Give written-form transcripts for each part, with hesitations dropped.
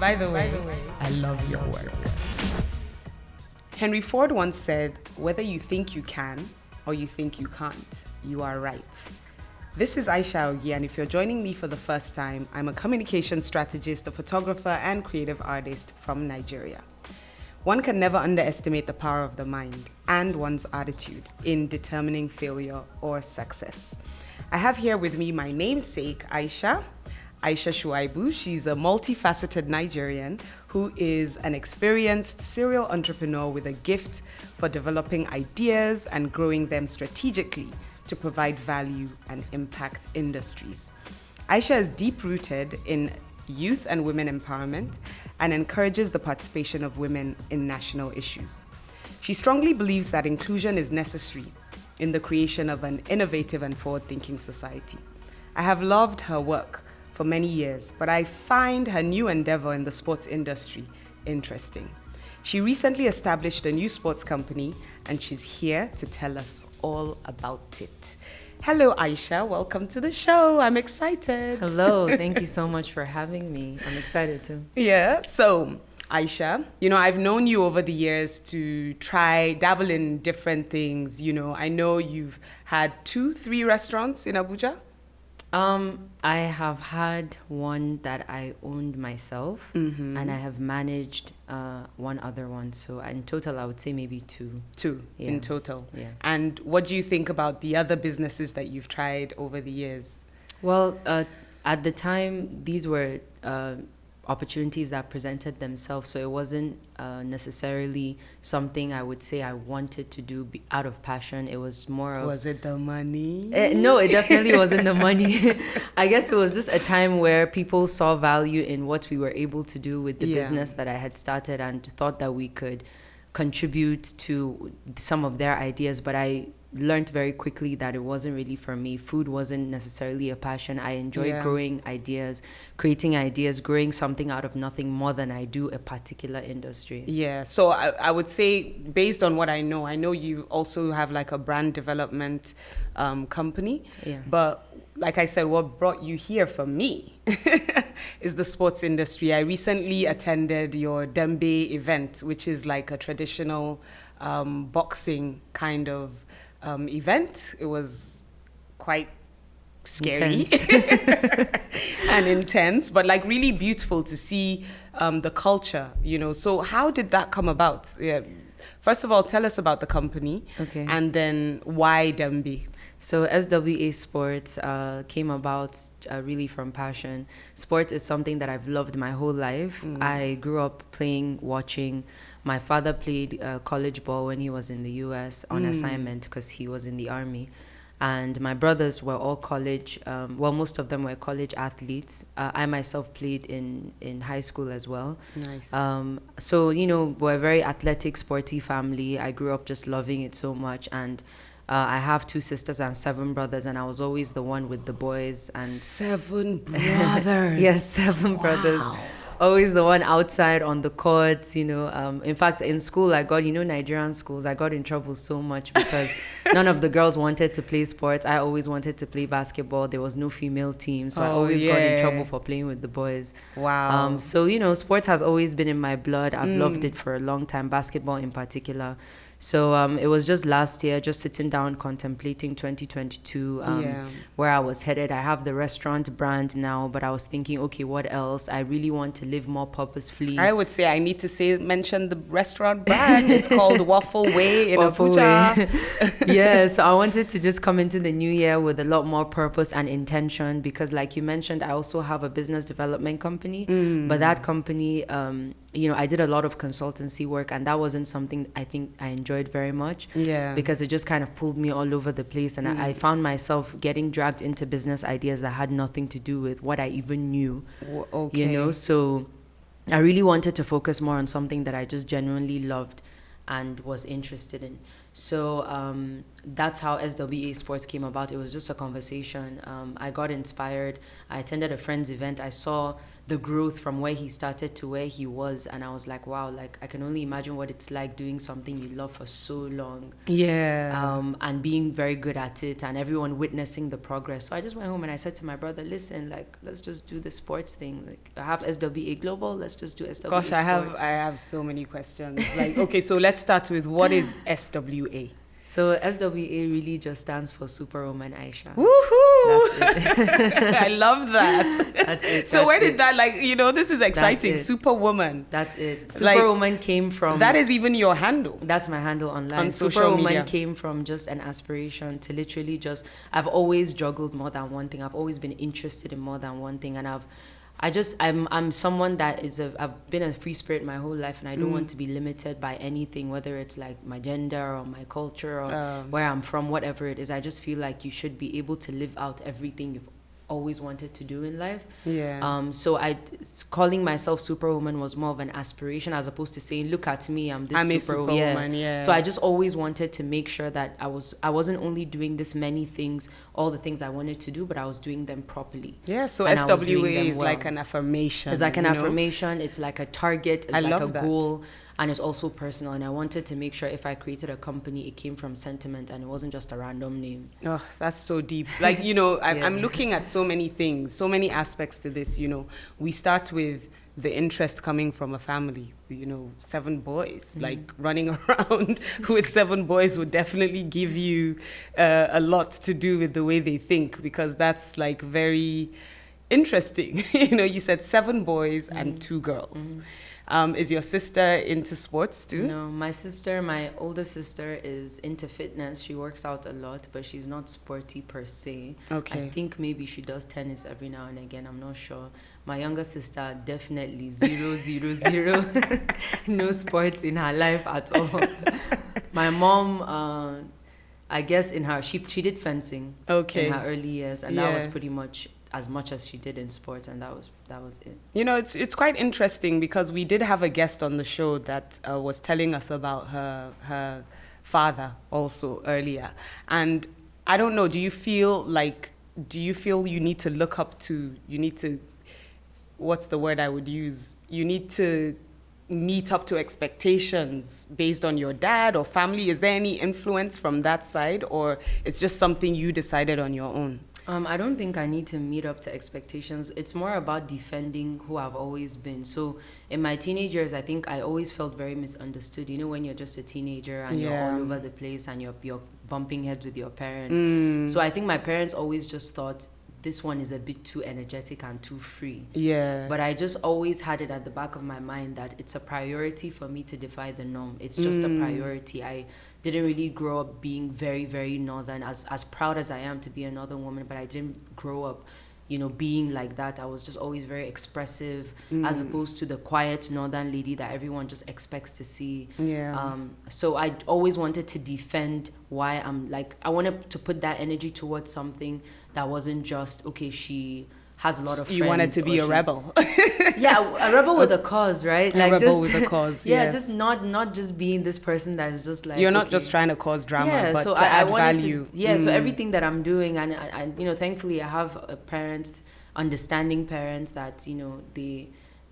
By the way, I love your work. Henry Ford once said, whether you think you can or you think you can't, you are right. This is Aisha Augie, and if you're joining me for the first time, I'm a communication strategist, a photographer, and creative artist from Nigeria. One can never underestimate the power of the mind and one's attitude in determining failure or success. I have here with me my namesake, Aisha Shuaibu. She's a multifaceted Nigerian who is an experienced serial entrepreneur with a gift for developing ideas and growing them strategically to provide value and impact industries. Aisha is deep-rooted in youth and women empowerment and encourages the participation of women in national issues. She strongly believes that inclusion is necessary in the creation of an innovative and forward-thinking society. I have loved her work for many years, but I find her new endeavor in the sports industry interesting. She recently established a new sports company, and she's here to tell us all about it. Hello, Aisha. Welcome to the show. I'm excited. Hello. Thank you so much for having me. I'm excited too. Yeah. So, Aisha, I've known you over the years to dabble in different things. I know you've had 2-3 restaurants in Abuja. I have had one that I owned myself, and I have managed one other one. So in total, I would say maybe 2. 2 Yeah. in total. Yeah. And what do you think about the other businesses that you've tried over the years? Well, at the time, these were opportunities that presented themselves. So it wasn't necessarily something I would say I wanted to do out of passion. It was more of... Was it the money? No, it definitely wasn't the money. I guess it was just a time where people saw value in what we were able to do with the business that I had started and thought that we could contribute to some of their ideas. But I learned very quickly that it wasn't really for me. Food wasn't necessarily a passion. I enjoy growing ideas, creating ideas, growing something out of nothing more than I do a particular industry. Yeah, so I would say, based on what I know you also have like a brand development company. Yeah. But like I said, what brought you here for me is the sports industry. I recently attended your Dembe event, which is like a traditional boxing kind of event. It was quite scary and intense, but like really beautiful to see the culture, So how did that come about? Yeah. First of all, tell us about the company, Okay. And then why Dembe? So SWA Sports came about really from passion. Sport is something that I've loved my whole life. I grew up playing, watching. My father played college ball when he was in the US on assignment because he was in the army. And my brothers were all college, most of them were college athletes. I myself played in high school as well. Nice. So, we're a very athletic, sporty family. I grew up just loving it so much. And I have 2 sisters and 7 brothers, and I was always the one with the boys. And 7 brothers. Yes, 7 brothers. Always the one outside on the courts, In fact, in school, I got, Nigerian schools, I got in trouble so much because none of the girls wanted to play sports. I always wanted to play basketball. There was no female team, so I always got in trouble for playing with the boys. Wow. So, sports has always been in my blood. I've loved it for a long time, basketball in particular. So it was just last year, just sitting down, contemplating 2022, where I was headed. I have the restaurant brand now, but I was thinking, okay, what else? I really want to live more purposefully. I would say I need to mention the restaurant brand. It's called Waffle Way in Waffle Abuja. Way. Yeah, so I wanted to just come into the new year with a lot more purpose and intention because, like you mentioned, I also have a business development company, but that company... I did a lot of consultancy work, and that wasn't something I think I enjoyed very much. Yeah. Because it just kind of pulled me all over the place, and I found myself getting dragged into business ideas that had nothing to do with what I even knew. Okay. So I really wanted to focus more on something that I just genuinely loved and was interested in. So that's how SWA Sports came about. It was just a conversation. I got inspired. I attended a friend's event. I saw the growth from where he started to where he was, and I was like, wow, like I can only imagine what it's like doing something you love for so long, and being very good at it, and everyone witnessing the progress. So I just went home and I said to my brother, listen, like, let's just do the sports thing. Like, I have SWA Global, let's just do SWA Gosh, Sports. I have so many questions. Like, okay, so let's start with, what is SWA? So SWA really just stands for Superwoman Aisha. Woohoo! That's it. I love that. That's it. So where did that, like, you know, this is exciting. Superwoman. That's it. Like, Superwoman came from... That is even your handle. That's my handle online. On social Superwoman media. came from just an aspiration to literally just... I've always juggled more than one thing. I've always been interested in more than one thing. And I'm someone that I've been a free spirit my whole life, and I don't want to be limited by anything, whether it's like my gender or my culture or where I'm from, whatever it is. I just feel like you should be able to live out everything you've always wanted to do in life. So calling myself Superwoman was more of an aspiration, as opposed to saying, look at me, I'm a superwoman. So I just always wanted to make sure that I wasn't only doing this many things, all the things I wanted to do, but I was doing them properly. So SWA is like an affirmation. It's like an affirmation. It's like a target. It's like a goal. And it's also personal. And I wanted to make sure if I created a company, it came from sentiment and it wasn't just a random name. Oh, that's so deep. Like, you know, I'm looking at so many things, so many aspects to this. You know, we start with the interest coming from a family, you know, 7 boys, like running around with 7 boys would definitely give you a lot to do with the way they think, because that's like very interesting. You know, you said 7 boys and 2 girls. Is your sister into sports too? No, my older sister is into fitness. She works out a lot, but she's not sporty per se. Okay. I think maybe she does tennis every now and again. I'm not sure. My younger sister, definitely 000. No sports in her life at all. My mom, I guess she did fencing in her early years, and that was pretty much as she did in sports, and that was it. You know, it's quite interesting because we did have a guest on the show that was telling us about her father also earlier, and I don't know, do you feel you need to look up to, what's the word I would use, you need to meet up to expectations based on your dad or family? Is there any influence from that side, or it's just something you decided on your own? I don't think I need to meet up to expectations. It's more about defending who I've always been. So in my teenage years, I think I always felt very misunderstood. You know, when you're just a teenager and you're all over the place and you're bumping heads with your parents. So I think my parents always just thought, this one is a bit too energetic and too free. But I just always had it at the back of my mind that it's a priority for me to defy the norm. It's just a priority. I didn't really grow up being very, very northern, as proud as I am to be a northern woman, but I didn't grow up, you know, being like that. I was just always very expressive, as opposed to the quiet northern lady that everyone just expects to see. So I always wanted to defend why I wanted to put that energy towards something that wasn't just, okay, she has a lot of friends. You wanted to be a rebel. A rebel with a cause, right? A rebel with a cause, just not just being this person that is just like... You're not just trying to cause drama, but so to add value. So everything that I'm doing, and you know, thankfully I have understanding parents that, you know,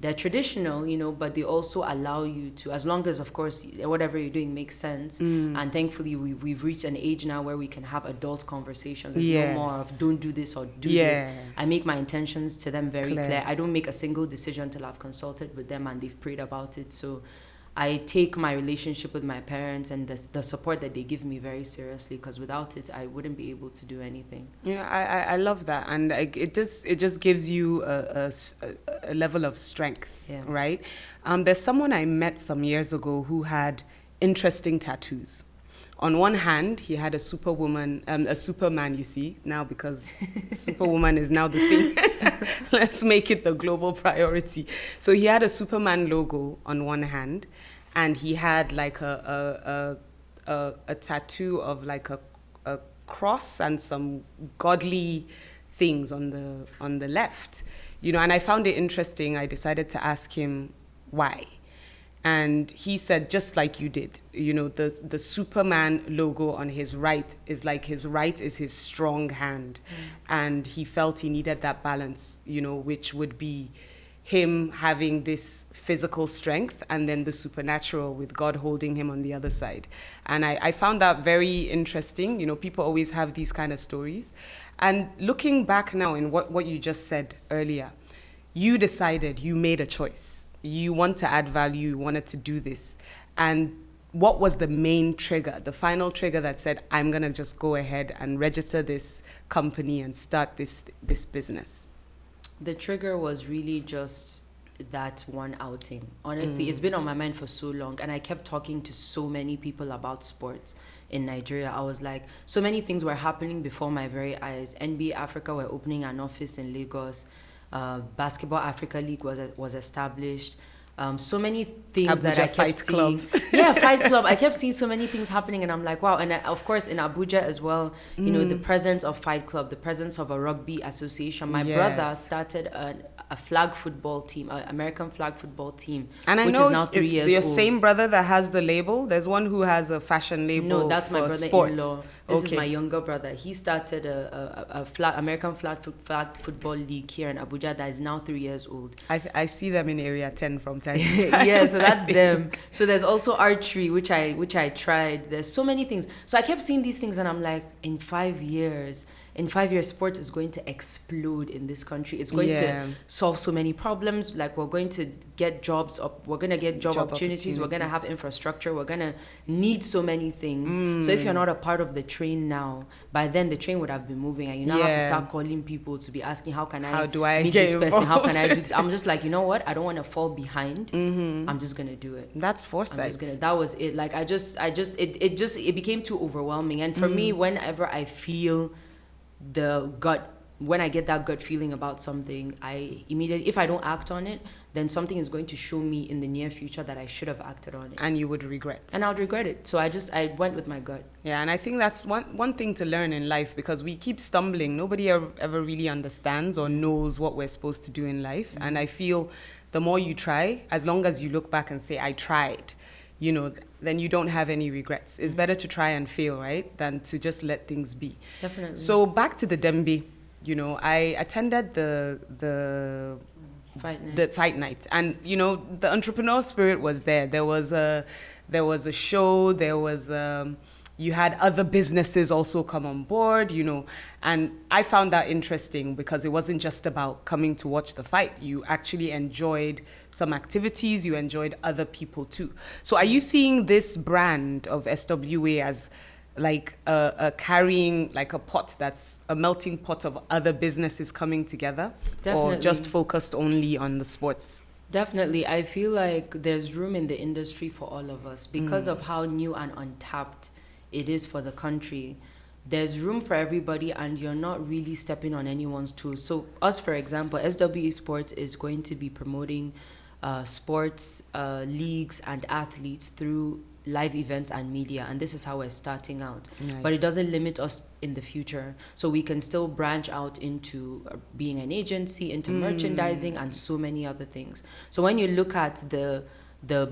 they're traditional, you know, but they also allow you to, as long as, of course, whatever you're doing makes sense. And thankfully, we've reached an age now where we can have adult conversations. There's no more of don't do this or do this. I make my intentions to them very clear. I don't make a single decision till I've consulted with them and they've prayed about it. So I take my relationship with my parents and the support that they give me very seriously, because without it, I wouldn't be able to do anything. Yeah, I love that. And it just gives you a level of strength, right? There's someone I met some years ago who had interesting tattoos. On one hand, he had a superwoman, a Superman, you see, now, because Superwoman is now the thing. Let's make it the global priority. So he had a Superman logo on one hand, and he had like a tattoo of like a cross and some godly things on the left. You know, and I found it interesting. I decided to ask him why. And he said, just like you did, you know, the Superman logo on his right is like his right is his strong hand. And he felt he needed that balance, you know, which would be him having this physical strength and then the supernatural with God holding him on the other side. And I found that very interesting. You know, people always have these kind of stories. And looking back now in what you just said earlier, you decided, you made a choice. You want to add value, you wanted to do this. And what was the main trigger, the final trigger that said, I'm going to just go ahead and register this company and start this business? The trigger was really just that one outing. Honestly, it's been on my mind for so long, and I kept talking to so many people about sports in Nigeria. I was like, so many things were happening before my very eyes. NBA Africa were opening an office in Lagos. Basketball Africa League was established. So many things Abuja that I kept Fight seeing. Club. Yeah, Fight Club. I kept seeing so many things happening, and I'm like, wow. And of course, in Abuja as well, you know, the presence of Fight Club, the presence of a rugby association. My brother started a flag football team, an American flag football team, And I which know is now 3 years your old. same brother that has the label. There's one who has a fashion label. No, that's for my brother-in-law. sports. This is my younger brother. He started a American flag football league here in Abuja that is now 3 years old. I see them in Area 10 from time to time. Yeah, so that's them. So there's also archery, which I tried. There's so many things. So I kept seeing these things, and I'm like, in 5 years, sports is going to explode in this country. It's going to solve so many problems. Like, we're going to get jobs up. We're going to get job opportunities. We're going to have infrastructure. We're going to need so many things. So if you're not a part of the train now, by then the train would have been moving, and you now have to start calling people to be asking, how do I meet this person? How can I do this? I'm just like, you know what? I don't want to fall behind. I'm just going to do it. That's foresight. That was it. Like, it became too overwhelming. And for me, whenever I feel when I get that gut feeling about something, I immediately, if I don't act on it, then something is going to show me in the near future that I should have acted on it. And you would regret. And I would regret it. So I went with my gut. Yeah, and I think that's one thing to learn in life, because we keep stumbling. Nobody ever really understands or knows what we're supposed to do in life. And I feel the more you try, as long as you look back and say, I tried, you know, then you don't have any regrets. It's better to try and fail, right, than to just let things be. Definitely. So back to the Dembe, you know, I attended the fight night, and you know, the entrepreneur spirit was there. There was a show. There was you had other businesses also come on board, you know, and I found that interesting because it wasn't just about coming to watch the fight. You actually enjoyed some activities. You enjoyed other people too. So are you seeing this brand of SWA as like a carrying, like a pot that's a melting pot of other businesses coming together? Definitely. Or just focused only on the sports? Definitely. I feel like there's room in the industry for all of us because of how new and untapped it is for the country. There's room for everybody, and you're not really stepping on anyone's toes. So us, for example, SWA Sports is going to be promoting sports leagues and athletes through live events and media, and this is how we're starting out. Nice. But it doesn't limit us in the future, so we can still branch out into being an agency, into merchandising, and so many other things. So when you look at the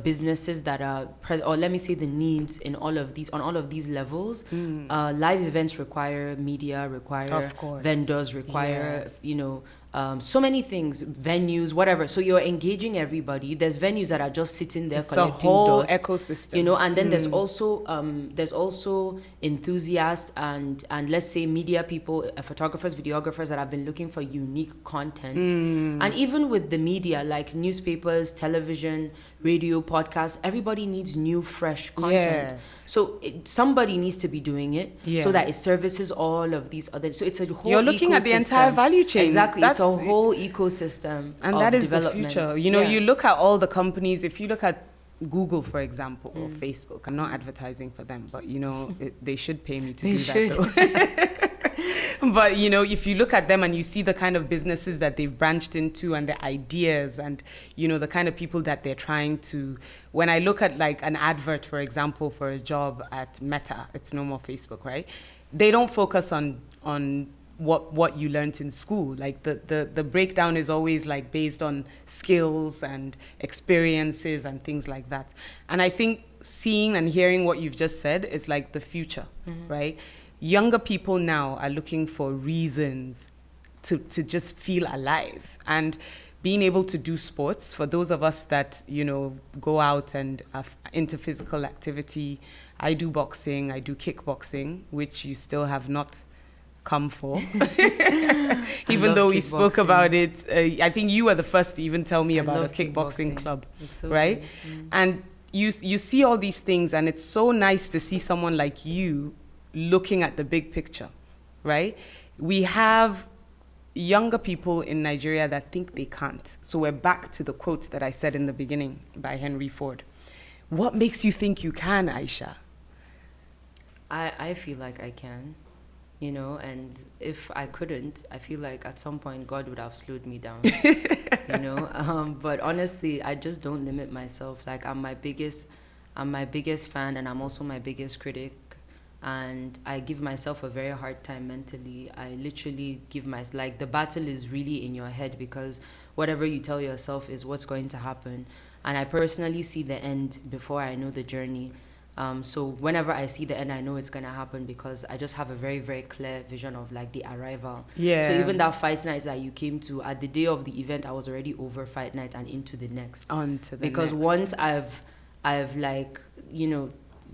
businesses that are or let me say the needs in all of these, on all of these levels, live events require media, require vendors, require you know, so many things, venues, whatever. So you're engaging everybody. There's venues that are just sitting there collecting a whole dust, ecosystem, you know. And then there's also enthusiasts and let's say media people, photographers, videographers that have been looking for unique content. And even with the media, like newspapers, television, radio, podcasts, everybody needs new, fresh content. So somebody needs to be doing it so that it services all of these other. So it's a whole. You're looking at the entire value chain. Exactly, it's a whole ecosystem, and that is the future. You know, you look at all the companies. If you look at Google, for example, or Facebook, I'm not advertising for them, but you know, they should pay me to do that. Though. But you know, if you look at them and you see the kind of businesses that they've branched into and the ideas and, you know, the kind of people that they're trying to, when I look at like an advert, for example, for a job at Meta, it's no more Facebook, right? They don't focus on what you learned in school. Like the breakdown is always like based on skills and experiences and things like that. And I think seeing and hearing what you've just said is like the future, right? Younger people now are looking for reasons to just feel alive. And being able to do sports, for those of us that, go out and are into physical activity, I do boxing, I do kickboxing, which you still have not come for. Even though we spoke about it, I think you were the first to even tell me about a kickboxing club, so right? And you see all these things, and it's so nice to see someone like you looking at the big picture, right? We have younger people in Nigeria that think they can't. So we're back to the quote that I said in the beginning by Henry Ford. What makes you think you can, Aisha? I feel like I can, and if I couldn't, I feel like at some point God would have slowed me down, but honestly, I just don't limit myself. Like I'm my biggest fan, and I'm also my biggest critic. And I give myself a very hard time mentally. I literally the battle is really in your head, because whatever you tell yourself is what's going to happen. And I personally see the end before I know the journey. So whenever I see the end, I know it's going to happen, because I just have a very, very clear vision of like the arrival. Yeah. So even that fight night that you came to, at the day of the event, I was already over fight night and into the next. Because once I've like,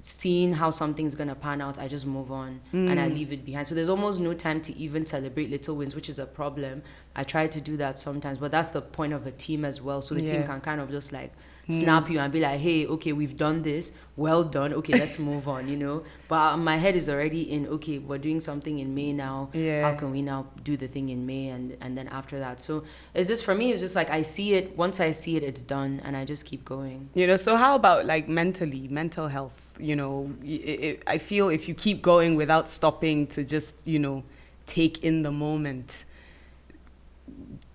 seeing how something's gonna pan out, I just move on and I leave it behind. So there's almost no time to even celebrate little wins, which is a problem. I try to do that sometimes, but that's the point of a team as well. So the team can kind of just like snap you and be like, hey, okay, we've done this, well done, okay, let's move on, But my head is already in, okay, we're doing something in May now. How can we now do the thing in May and then after that? So it's just, for me, it's just like I see it, once I see it, it's done, and I just keep going. So how about like mental health? I feel if you keep going without stopping to just, take in the moment,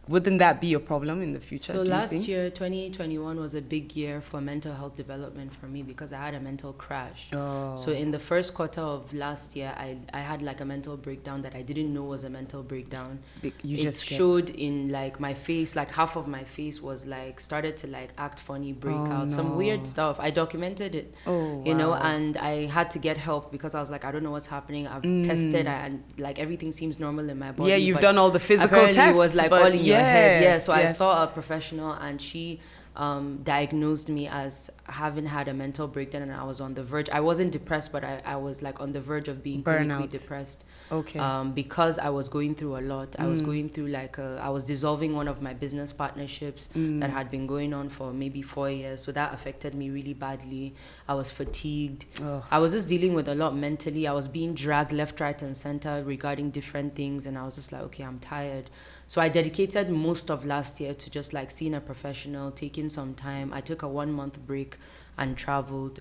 wouldn't that be a problem in the future? So last year, 2021, was a big year for mental health development for me, because I had a mental crash. So in the first quarter of last year, I had like a mental breakdown that I didn't know was a mental breakdown. It showed in like my face, like half of my face was like, started to like act funny, break out, some weird stuff. I documented it, and I had to get help, because I was like, I don't know what's happening. I've tested, and like everything seems normal in my body. Yeah, you've done all the physical tests. It was like all in your head. Yeah, so I saw a professional, and she diagnosed me as having had a mental breakdown, and I was on the verge. I wasn't depressed, but I was like on the verge of being clinically depressed. Okay. Because I was going through a lot. I was going through I was dissolving one of my business partnerships that had been going on for maybe 4 years. So that affected me really badly. I was fatigued. I was just dealing with a lot mentally. I was being dragged left, right, and center regarding different things, and I was just like, okay, I'm tired. So I dedicated most of last year to just like seeing a professional, taking some time. I took a 1-month break and traveled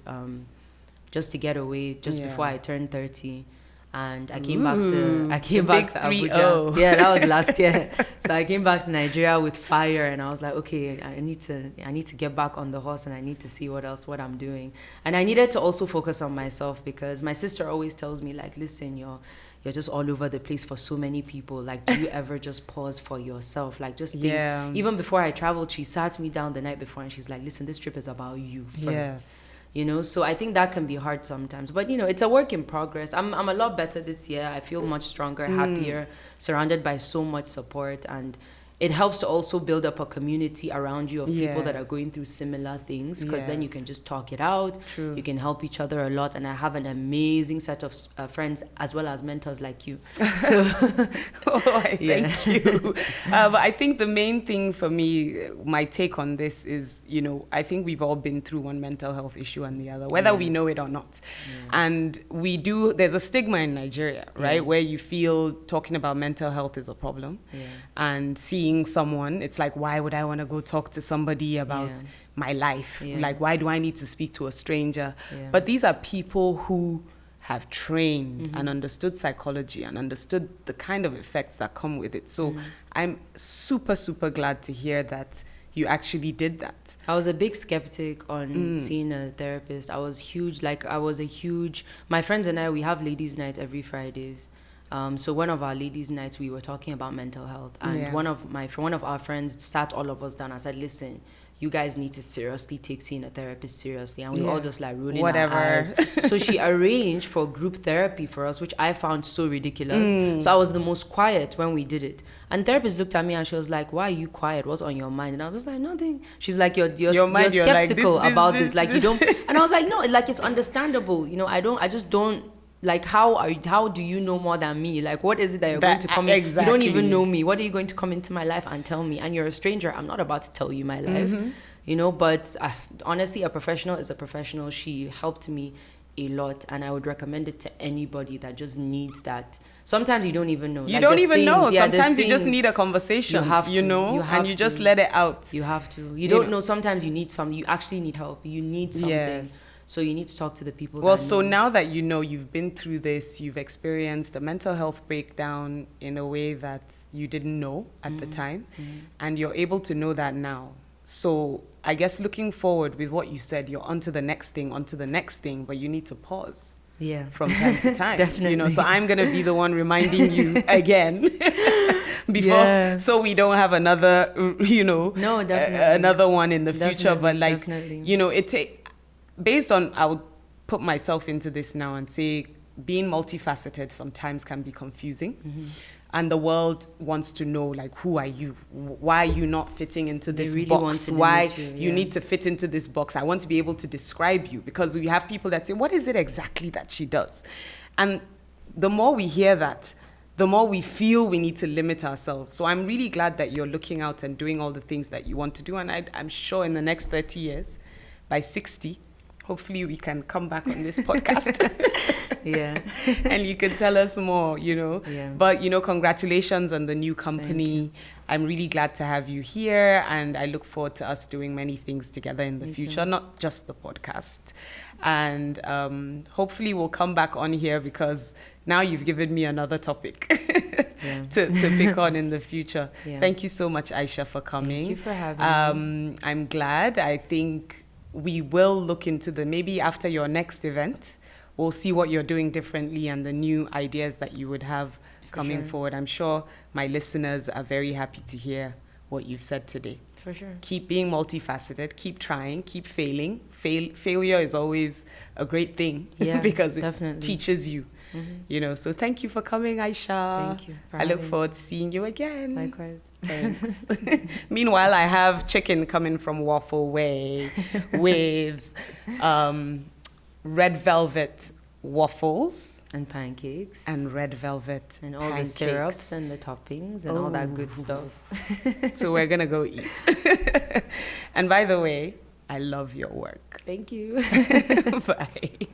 just to get away before I turned 30. And I came back to Abuja. Yeah, that was last year. So I came back to Nigeria with fire, and I was like, okay, I need to get back on the horse, and I need to see what I'm doing. And I needed to also focus on myself, because my sister always tells me like, listen, you're just all over the place for so many people. Like, do you ever just pause for yourself? Like, just think. Yeah. Even before I traveled, she sat me down the night before, and she's like, listen, this trip is about you first. Yes. So I think that can be hard sometimes. But, it's a work in progress. I'm a lot better this year. I feel much stronger, happier, surrounded by so much support. And it helps to also build up a community around you of people that are going through similar things, because then you can just talk it out. True. You can help each other a lot. And I have an amazing set of friends as well as mentors like you. So, thank you. But I think the main thing for me, my take on this is, I think we've all been through one mental health issue and the other, whether we know it or not. Yeah. And there's a stigma in Nigeria, right? Where you feel talking about mental health is a problem. Yeah. And seeing someone, it's like, why would I want to go talk to somebody about my life? Like, why do I need to speak to a stranger? But these are people who have trained and understood psychology and understood the kind of effects that come with it. So I'm super, super glad to hear that you actually did that. I was a big skeptic on seeing a therapist. I was huge. My friends and I, we have ladies' night every Fridays. So one of our ladies' nights, we were talking about mental health, and one of our friends sat all of us down and said, listen, you guys need to seriously take seeing a therapist seriously. And we Yeah. all just like rolling Whatever. our eyes. So she arranged for group therapy for us, which I found so ridiculous. So I was the most quiet when we did it. And the therapist looked at me and she was like, why are you quiet? What's on your mind? And I was just like, nothing. She's like, you're mind, you're like, skeptical this, about this, this. Like, this. you don't. And I was like, no, like, it's understandable. You know, I just don't. Like, how do you know more than me? Like, what is it that you're going to come in? Exactly. You don't even know me. What are you going to come into my life and tell me? And you're a stranger. I'm not about to tell you my life, you know. But honestly, a professional is a professional. She helped me a lot, and I would recommend it to anybody that just needs that. Sometimes you don't even know. You Like, don't there's even things- know. yeah, Sometimes there's you just things need a conversation, you have to, know, you have and you just to. let it out. You have to. You You don't know. know. Sometimes you need something. You actually need help. You need something. Yes. So you need to talk to the people. Well, that so know. now that you know you've been through this, you've experienced a mental health breakdown in a way that you didn't know at the time, and you're able to know that now. So I guess looking forward with what you said, you're onto the next thing, but you need to pause. Yeah. From time to time. Definitely. You know, so I'm going to be the one reminding you again before, Yeah. so we don't have another, No, definitely. another one in the future. But Definitely, like, definitely. you know, based on, I would put myself into this now and say, being multifaceted sometimes can be confusing. And the world wants to know, like, who are you? Why are you not fitting into this really want box? to Why limit you, you yeah. need to fit into this box? I want to be able to describe you, because we have people that say, what is it exactly that she does? And the more we hear that, the more we feel we need to limit ourselves. So I'm really glad that you're looking out and doing all the things that you want to do. And I'm sure in the next 30 years, by 60, hopefully we can come back on this podcast. Yeah. And you can tell us more, you know. Yeah. But, congratulations on the new company. I'm really glad to have you here, and I look forward to us doing many things together in the Me future, too. not just the podcast. And hopefully we'll come back on here, because now you've given me another topic Yeah. to pick on in the future. Yeah. Thank you so much, Aisha, for coming. Thank you for having me. I'm glad. I think we will look into maybe after your next event, we'll see what you're doing differently and the new ideas that you would have coming sure. forward. I'm sure my listeners are very happy to hear what you've said today. For sure. Keep being multifaceted, keep trying, keep failing. Failure is always a great thing Yeah, because it definitely. teaches you. So thank you for coming, Aisha. Thank you for I look having forward to seeing you again. Likewise. Thanks. Meanwhile, I have chicken coming from Waffle Way with red velvet waffles And pancakes. and red velvet And all pancakes. the syrups and the toppings and all that good stuff. So we're gonna go eat. And by the way, I love your work. Thank you. Bye.